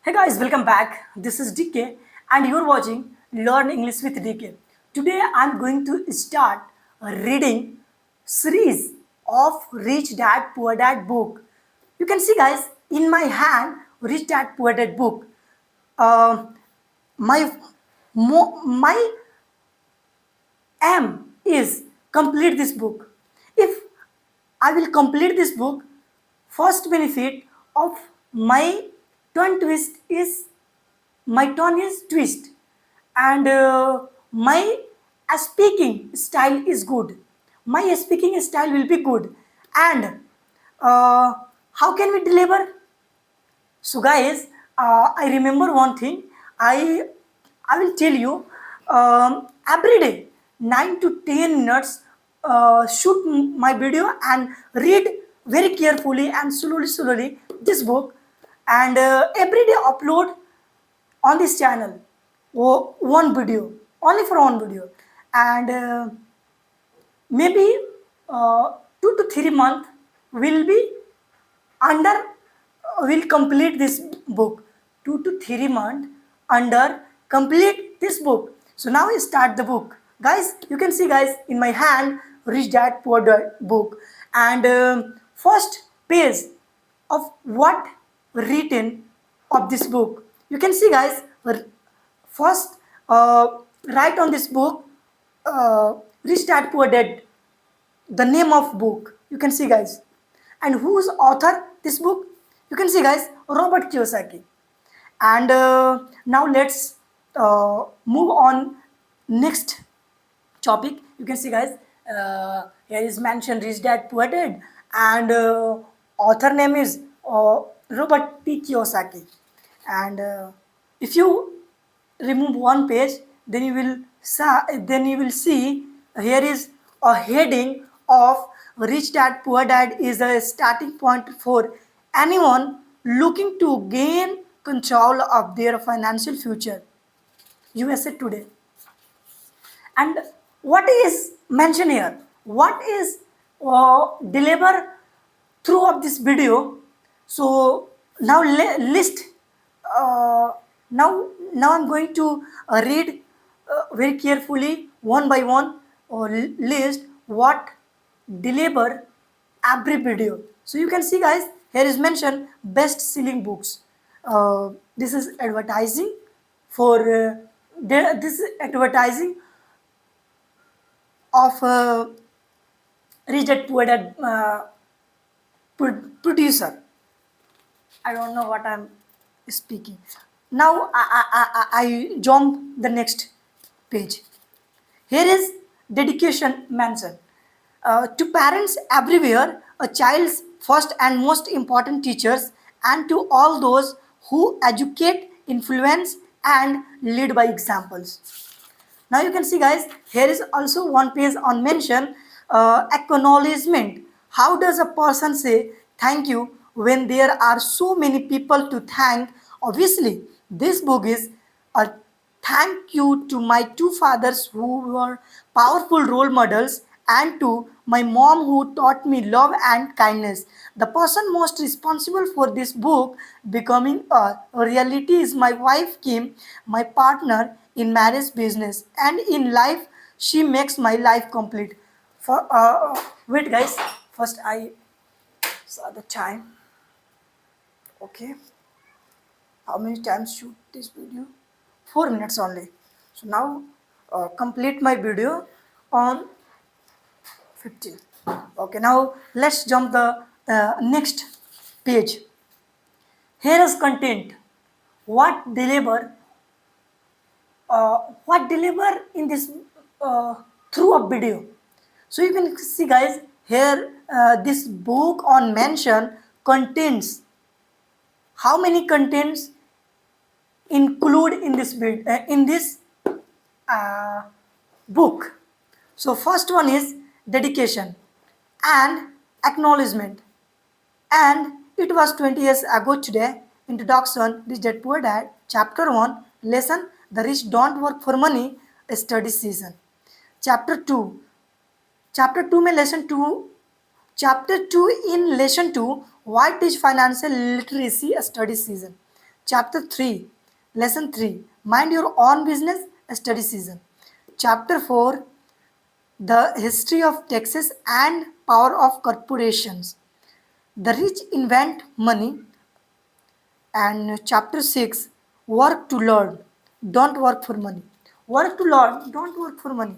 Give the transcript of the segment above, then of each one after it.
Hey guys, welcome back. This is DK and you're watching Learn English with DK. Today I'm going to start a reading series of Rich Dad Poor Dad book. You can see guys in my hand Rich Dad Poor Dad book. Uh, my my aim is complete this book. If I will complete this book, first benefit of my tongue twist is my tone is twist and my speaking style is good. My speaking style will be good. And how can we deliver? So guys, I remember one thing. I I will tell you every day 9 to 10 minutes shoot my video and read very carefully and slowly this book and every day upload on this channel one video only for one video and maybe 2 to 3 months will be under will complete this book 2 to 3 months under complete this book. So now we start the book guys. You can see guys in my hand Rich Dad Poor Dad book and first page of what written of this book. You can see guys first write on this book Rich Dad Poor Dad, the name of book. You can see guys, and who's author this book? You can see guys Robert Kiyosaki. And now let's move on next topic. You can see guys here is mentioned Rich Dad Poor Dad and author name is Robert P Kiyosaki. And if you remove one page, then you will see here is a heading of Rich Dad Poor Dad is a starting point for anyone looking to gain control of their financial future. USA Today. And what is mentioned here? What is deliver throughout this video? So now list. Uh, now I'm going to read very carefully one by one or list what deliver every video. So you can see guys here is mentioned best selling books. This is advertising for this is advertising of Rich Dad Poor Dad producer. I don't know what I'm speaking. Now I jump the next page. Here is dedication mentioned. To parents everywhere, a child's first and most important teachers, and to all those who educate, influence, and lead by examples. Now you can see guys, here is also one page on mention acknowledgement. How does a person say thank you when there are so many people to thank? Obviously, this book is a thank you to my two fathers who were powerful role models and to my mom who taught me love and kindness. The person most responsible for this book becoming a reality is my wife Kim, my partner in marriage business and in life she makes my life complete. For wait guys, first I saw the time. Okay, how many times shoot this video? 4 minutes only. So now complete my video on 15. Okay, now let's jump the next page. Here is content. What deliver? What deliver in this through a video? So you can see, guys, here this book on mention contains how many contents include in this uh, book. So first one is dedication and acknowledgement. And it was 20 years ago today. Introduction, Rich Dad Poor Dad, Chapter 1, Lesson, The Rich Don't Work for Money, Study Season. Chapter 2, Chapter 2 में lesson 2, Chapter 2 in lesson 2, What is Financial Literacy Study Season. Chapter 3, Lesson 3, Mind Your Own Business, Study Season. Chapter 4, The History of Taxes and Power of Corporations. The Rich Invent Money. And chapter 6, Work to Learn, Don't Work for Money. Work to learn, don't work for money.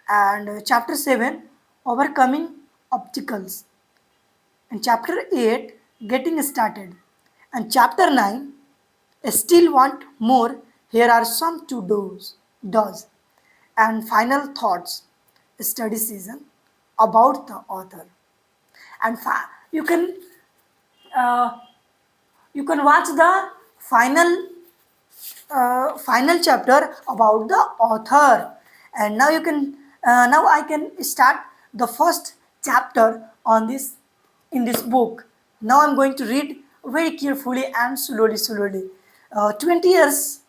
And chapter 7, Overcoming Obstacles. And chapter 8, Getting Started. And chapter 9, Still Want More, here are some to do's. And final thoughts, study season about the author. And you can uh, you can watch the final chapter about the author. And now I can start the first chapter on this in this book. Now I'm going to read very carefully and slowly. 20 years,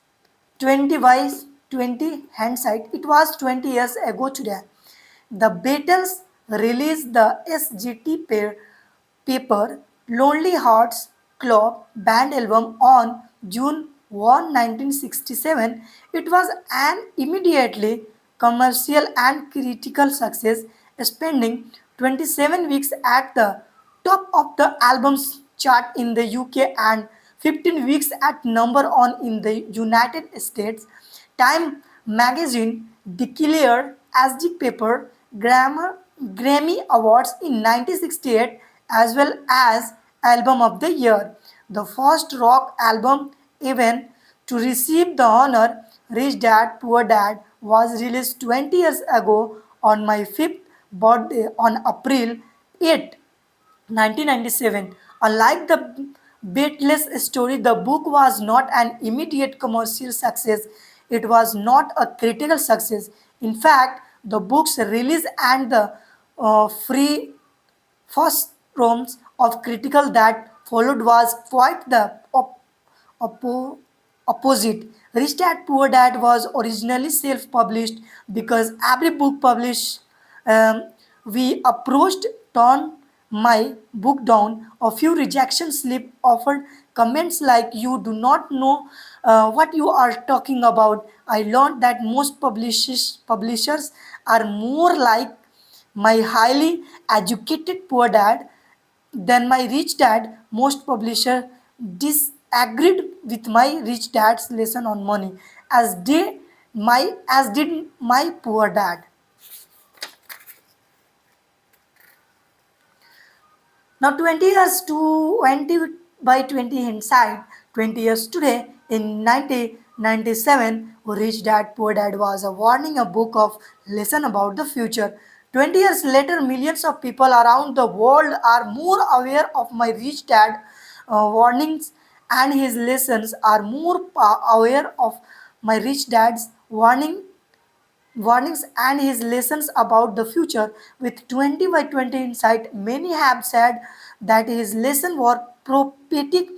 20 by 20 hindsight, it was 20 years ago today. The Beatles released the SGT paper Lonely Hearts Club Band album on June 1, 1967. It was an immediately commercial and critical success, spending 27 weeks at the top of the album's chart in the UK and 15 weeks at number one in the United States. Time magazine declared as the paper Grammy Awards in 1968 as well as Album of the Year. The first rock album even to receive the honor, Rich Dad Poor Dad, was released 20 years ago on my fifth birthday on April 8, 1997. Unlike the Beatles story, the book was not an immediate commercial success. It was not a critical success. In fact, the book's release and the free first forms of critical that followed was quite the oppo- opposite. Rich Dad Poor Dad was originally self-published because every book published we approached turned my book down. A few rejection slip offered comments like you do not know what you are talking about. I learned that most publishers are more like my highly educated poor dad than my rich dad. Most publishers disagreed with my rich dad's lesson on money, as did my poor dad. Now 20 years to 20 by 20 hindsight, 20 years today in 1997, Rich Dad Poor Dad was a warning, a book of lesson about the future. 20 years later, millions of people around the world are more aware of my Rich Dad warnings and his lessons are more aware of my Rich Dad's warnings and his lessons about the future. With 20 by 20 insight, many have said that his lesson were prophetic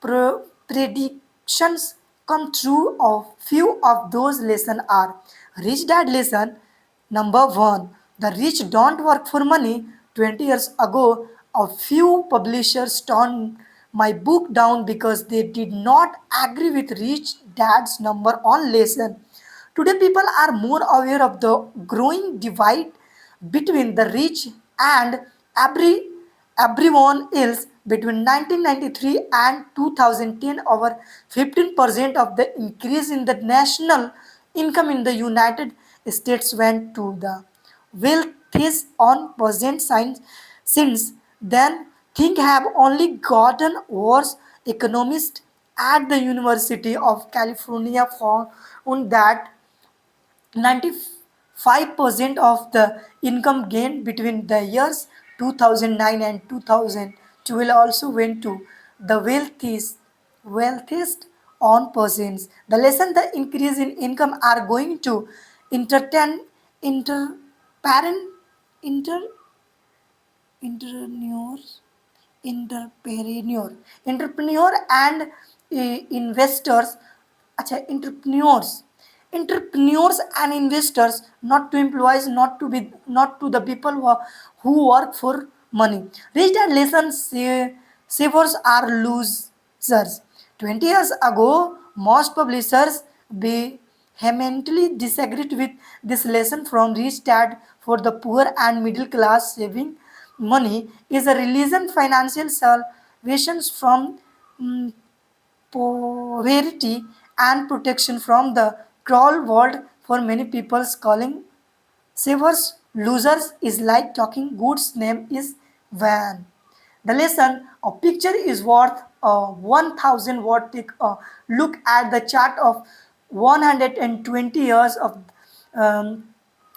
predictions come true. Of few of those lessons are rich dad lesson number one: the rich don't work for money. 20 years ago, a few publishers turned my book down because they did not agree with rich dad's number one lesson. Today, people are more aware of the growing divide between the rich and every everyone else. Between 1993 and 2010, over 15% of the increase in the national income in the United States went to the wealthiest on percent signs. Since then, things have only gotten worse. Economists at the University of California found that 95% of the income gained between the years 2009 and 2012 also went to the wealthiest on persons. The lesson the increase in income are going to entertain inter parent inter entrepreneurs entrepreneur and investors. अच्छा, entrepreneurs and investors, not to employees, not to the people who work for money. Rich dad lessons savers are loose. Sirs, 20 years ago, most publishers vehemently disagreed with this lesson from rich dad for the poor and middle class. Saving money is a religion, financial salvation from mm, poverty and protection from the cruel world. For many people, calling savers losers is like talking goods name is van. The lesson a picture is worth 1000 word. Take a look at the chart of 120 years of um,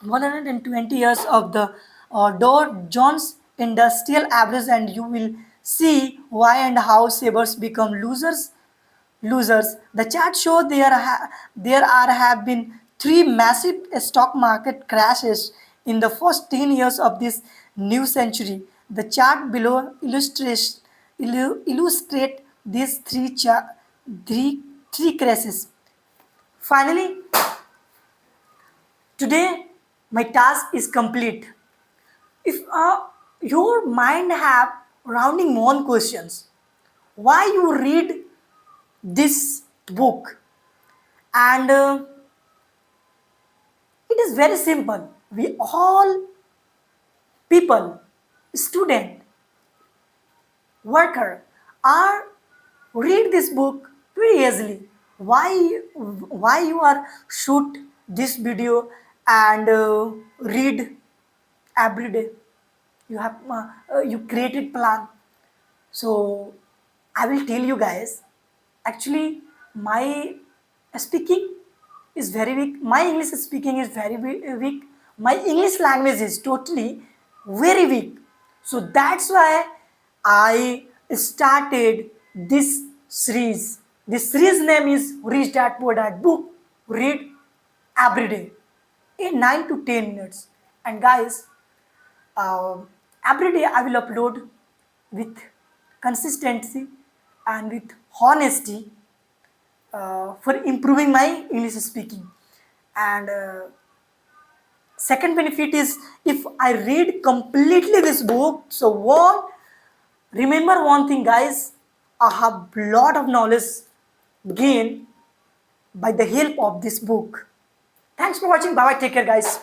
120 years of the Dow Jones Industrial Average, and you will see why and how savers become losers. The chart shows there are have been three massive stock market crashes in the first 10 years of this new century. The chart below illustrate these three crashes. Finally, today my task is complete. If your mind have rounding on questions, why you read this book, and it is very simple. We all people, student, worker, are read this book very easily. Why you are shoot this video and read every day? You have you created plan. So I will tell you guys. Actually, my speaking is very weak. My English speaking is very weak. My English language is totally very weak. So that's why I started this series. This series name is Rich Dad Poor Dad Book. Read every day in 9 to 10 minutes. And guys, um, every day I will upload with consistency and with honesty for improving my English speaking. And second benefit is if I read completely this book, so one remember one thing, guys, I have lot of knowledge gained by the help of this book. Thanks for watching. Bye bye. Take care, guys.